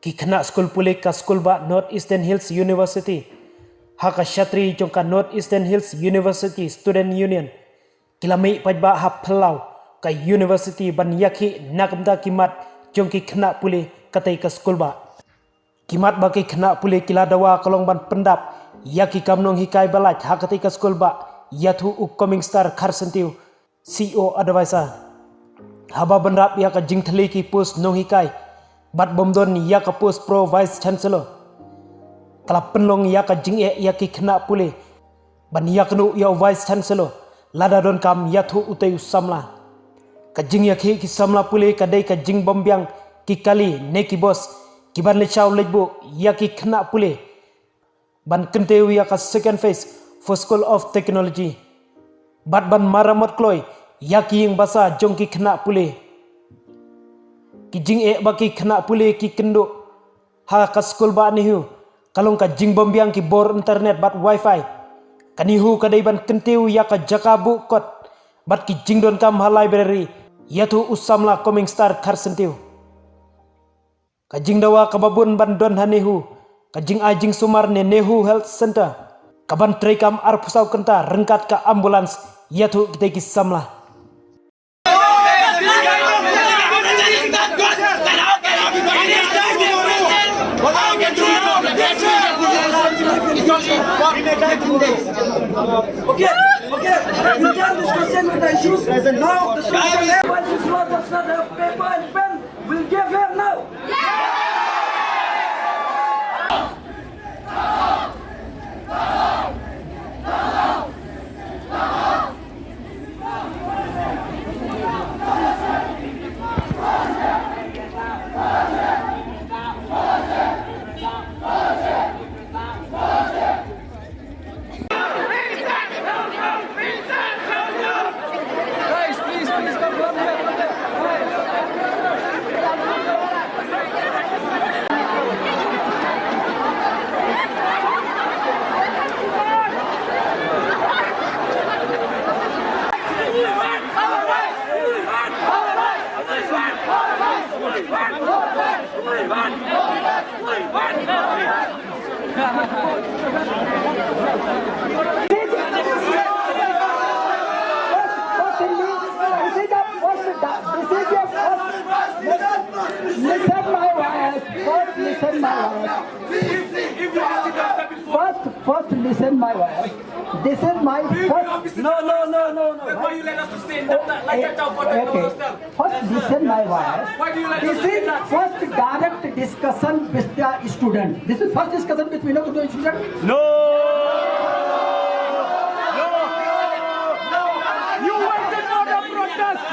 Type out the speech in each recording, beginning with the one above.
ki khana school pule ka school ba North Eastern Hills University ha ka Shatri jong ka North Eastern Hills University Student Union kilami pajba ha phalau ka university ban yakhi nakamda kimat jong ki khana pule katai ka school ba kimat ba ki khana pule kila dawa kolong ban pendap yaki kamnong hikai balaj ha katai ka school ba yathu upcoming star kharsentiu CEO advisor haba banrap ya ka jingthali ki post nong hikai bat bomdon ya ka post pro vice chancellor kala penlong ya ka jing ya ki khna pule ban ya knu ya vice chancellor lada don kam ya thu utay samla ka jing ya ki samla pule ka dai ka jing bombyang ki kali ne ki boss ki ban le chaw lejbo ya ki khna pule ban kenteu ya ka second phase for school of technology bat ban maramot kloy ya ki yang basa jong ki khna pule ki jing baki khna pule ki kendo ha ka school ba nihu kalong ka jing bombyang ki bor internet bat wifi kanihu kadai ban kenteu ya ka jakabu kot bat ki jing don kam ha library yathu usamla coming star kharsentiu ka jing dawa ka babun ban don hanihu ka jing ajing sumar ne nehu health center ka ban trekam ar pusau kenta rengkat ka ambulans yathu kita ki samla Okay. We can discuss with the issues. Now the solution when this law does not have paper and pen, we'll give him now. First listen my wife. This is my first. No. Why you let us to stay like that? Okay. First listen my wife. Why do you let This us stay is that? first direct discussion with the student. This is first discussion between the student. No. You waited for the protest.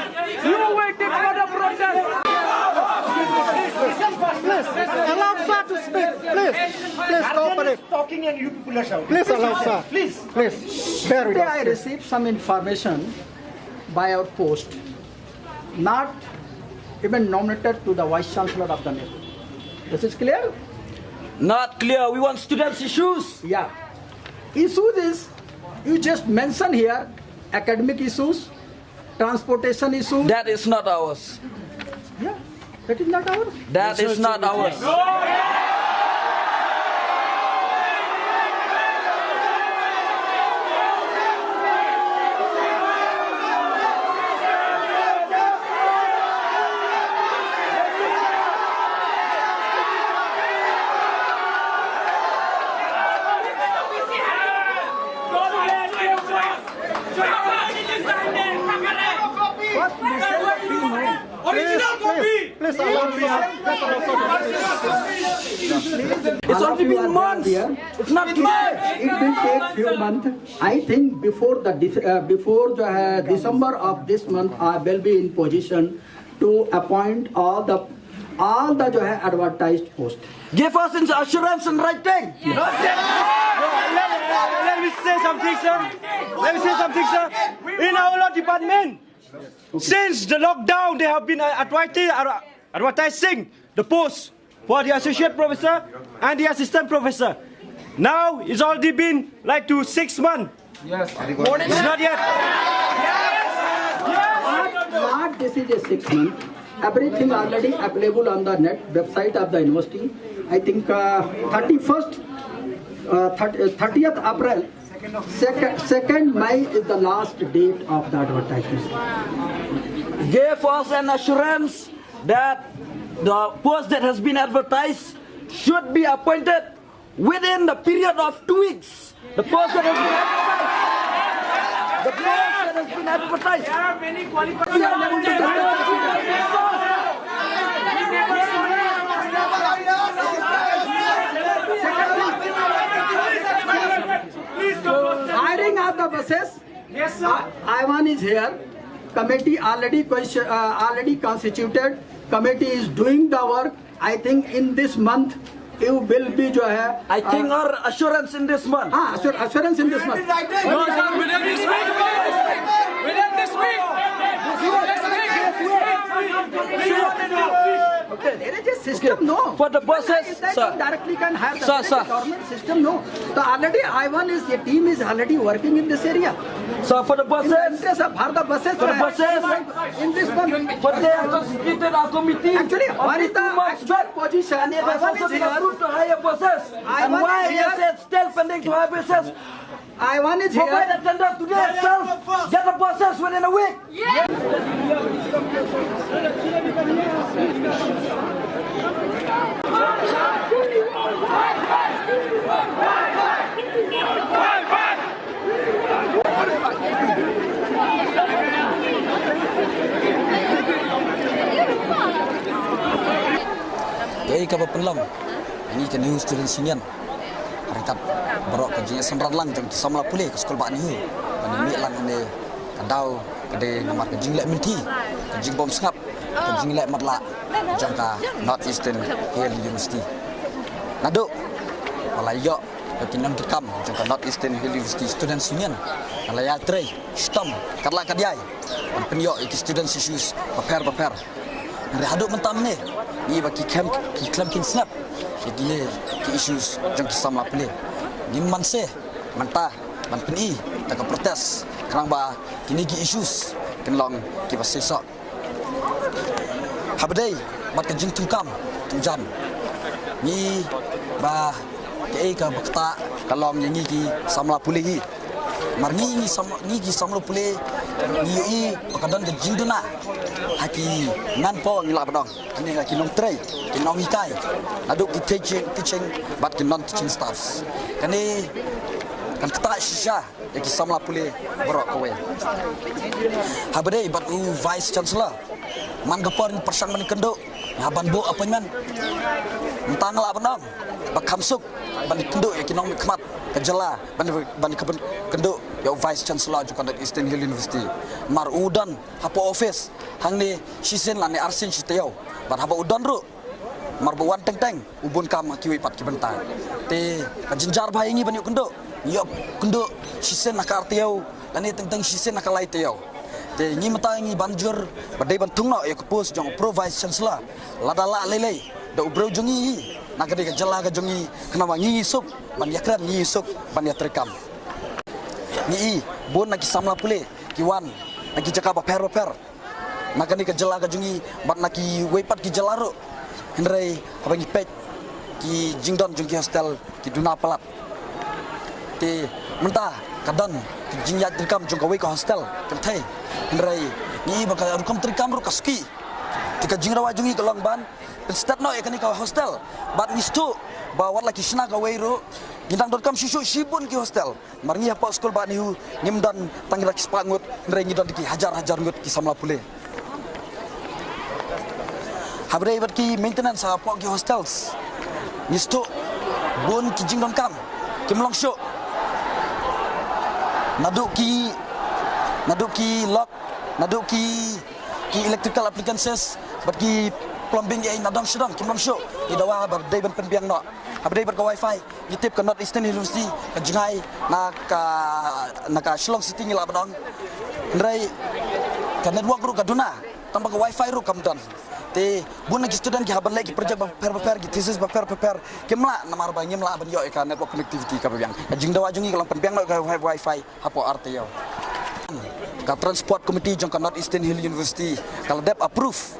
Allow sir to speak, please. Please cooperate. Talking and you people are shouting. Please allow sir. Please. Bear with Today I us. received some information by our post, not even nominated to the Vice Chancellor of the NEPU. This is clear? Not clear. We want students' issues. Yeah. Issues is, you just mention here, academic issues, transportation issues. That is not ours. Yeah, that is not ours. That is not ours. Please allow me. It's only been months. It's not months. It will take few months. I think before December of this month, I will be in position to appoint all the advertised posts. Give us an assurance in writing. Let me say something, sir. In our law department, since the lockdown, they have been advertising the post for the associate professor and the assistant professor. Now it's already been like 6 months. Yes. It's not yet. Not this is a 6 month. everything already available on the net website of the university. I think 30th April, 2nd May is the last date of the advertisement. Gave us an assurance that the post that has been advertised should be appointed within the period of 2 weeks. The post that has been advertised. The post that has been advertised. There are many Hiring of the buses. Yes, sir. Ivan is here. Committee already constituted. Committee is doing the work. I think in this month you will be जो है. I think our assurance in this month. Assurance in this month. No, sir, within this week. Within this week. Okay, there is a system, no. For the buses, That sir. you directly can have the Sir, sir. government system, no. So already Ivan is, the team is already working in this area. So for the In the buses, interest of Bharat buses, For the buses. in this month. but they have constituted our committee. Actually, what is the actual position? And it has Ivan also is been here. approved to hire buses. And Ivan why is is here. it still pending to hire buses? Ivan is Provide here. a tender today itself. Get the buses within a week. Jadi kabar penlam, ini ke new student union. Harikat berok ke jenis senran lang jom kisah pulih ke sekolah bakni hu. Pani mi lang ane kadau kede nomor ke jinglek menti, ke jing bom sengap, ke jinglek matla jom ka North Eastern Hill University. Naduk malai yo ke kinam dikam jom ka North Eastern Hill University Students Union. Malai atre stam kadla kadiai. Penyo iki students issues prepare. Dari haduk mentam ni, ni bagi camp ki klam kin snap. Jadi ki issues jang kisah melapele. Ni manse, mantah, man peni, tak protes. Kerang ba kini ki issues kenlong ki basesok. Habdai mat ke jing tungkam, tungjam. Ni ba ke ka bakta kalong ni ki samla pulih. Marni ni ki samla pulih ni i pakadan ke jing duna. Haki nan po ngila badong ini lagi nong tray kinong ikai aduk ki teaching but non teaching staffs kani kan kata shisha yaki samla pule berok kowe habade but vice chancellor man gapon persang man kendo ngaban bo appointment entang la badong bakamsuk ban kendo yaki nong khmat kejala ban kendo yo vice chancellor juga dari Eastern Hill University mar udan hapo office hang ni sisen lan ni arsin siteo ban hapo udan ru mar buan teng ubun kam kiwi pat kibenta te jinjar bhai ngi ban yo kendo sisen nak arteo lan ni teng sisen nak lai teo te ngi mata ngi banjur badai ban tungno yo kapus jong pro vice chancellor ladala lele da ubro jongi nak de jala ga jongi kenapa ngi sup ban yakran ngi sup ban yatrekam ni bon nak samla pule kiwan nak jaka paper nak ni ke jela ka jungi bat nak wepat ki jelaro hendrai abangi pet ki jingdon jungi hostel ki duna palat te mentah kadan ki jingyat trikam jung ka we ka hostel kentai hendrai ni bakal rukam trikam ru kaski tika jingrawa jungi ka longban instead no ekani ka hostel bat nistu bawat laki sna ka we ru Gindang.com susu sibun ki hostel. Marngi apa skol ba nihu ngimdan tangira ki spangut nrengi don ki hajar ngut ki samla pule. Habre bat ki maintenance apa ki hostels. Nisto bon ki Gindang.com kimlong show. Naduk ki lock, naduk ki electrical appliances bat ki plumbing ai nadong sedang kimlong show. Idawa bar dai ban penbiang no. Habis berka wifi, gitip ke North Eastern University, ke Jengai, nak Shillong City ngila badong. Ndrai ke network ru kaduna, tambah ke wifi ru kamdan. Te bun lagi student ki haban lagi project prepare ki thesis prepare kemla namar ba ngimla ban yo ka network connectivity ka biang. Jing dawa jungi kalang penbiang no ka wifi hapo RTO. Ka transport committee jong ka North Eastern Hill University, kalau dep approve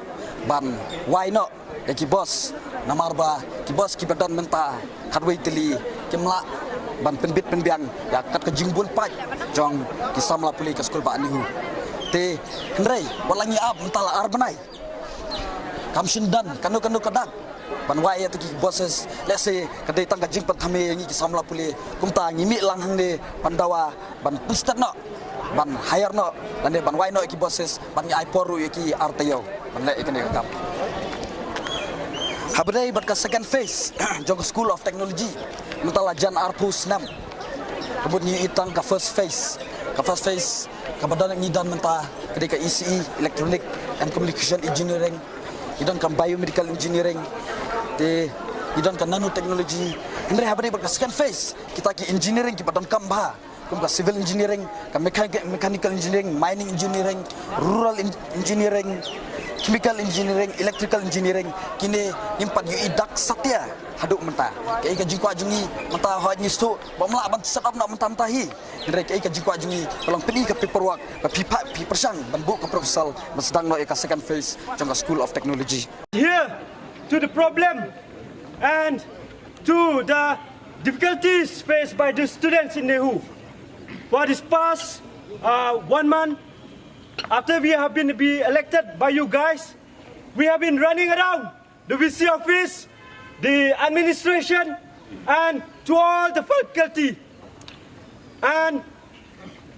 ban why not ki bos namar ba ki bos ki badan menta kadwai tili kimla ban penbit penbiang ya kat ke jingbul pai jong ki samla puli ke skul ba nihu te hendrai walangi ab mentala arbanai kam sindan kanu kadak ban wai ya ki bosses let's say kadai tang ka jing pathame ngi ki samla puli kumta ngimi lang hang de pandawa ban pustat no ban hire no dan de ban wai no ki bosses ban ngi ai poru ki artayo ban le ikene kam habrai bat ka second phase jog school of technology mentala jan arpus 6 kebut ni itang ka first phase ka badan ni dan menta ketika ECE electronic and communication engineering idan kan biomedical engineering de idan kan nanotechnology indre habrai bat ka second phase kita ki engineering ki badan kamba kum ka civil engineering ka mechanical engineering mining engineering rural engineering chemical engineering, electrical engineering, kini impat yu idak satya haduk menta. Kei ka jingkwa jungi menta hoi ni stu, bamla ban set up nak menta mentahi. Ndre kei ka jingkwa jungi pelong pedi ka paperwork, ka pipa pi persang ban bu ka proposal sedang no ka second phase jong School of Technology. Here to the problem and to the difficulties faced by the students in Nehu. For this past 1 month, after we have been elected by you guys, we have been running around the VC office, the administration, and to all the faculty. And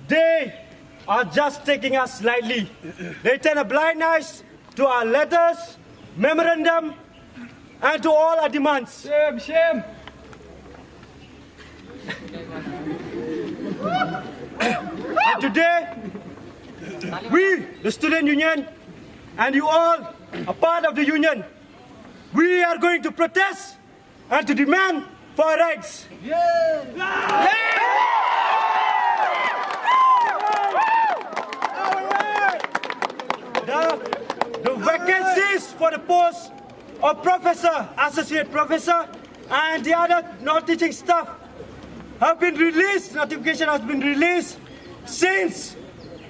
they are just taking us lightly. They turn a blind eye to our letters, memorandum, and to all our demands. Shame. And today, we, the student union, and you all are part of the union, we are going to protest and to demand for our rights. The vacancies for the post of professor, associate professor, and the other non-teaching staff have been released. Notification has been released since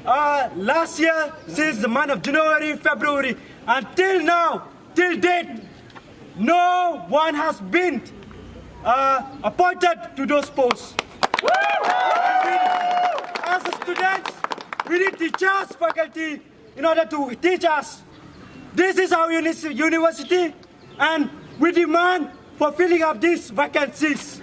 last year, since the month of January, February, until now, till date, no one has been appointed to those posts. As a students, we need teachers, faculty, in order to teach us. This is our university, and we demand for filling up these vacancies.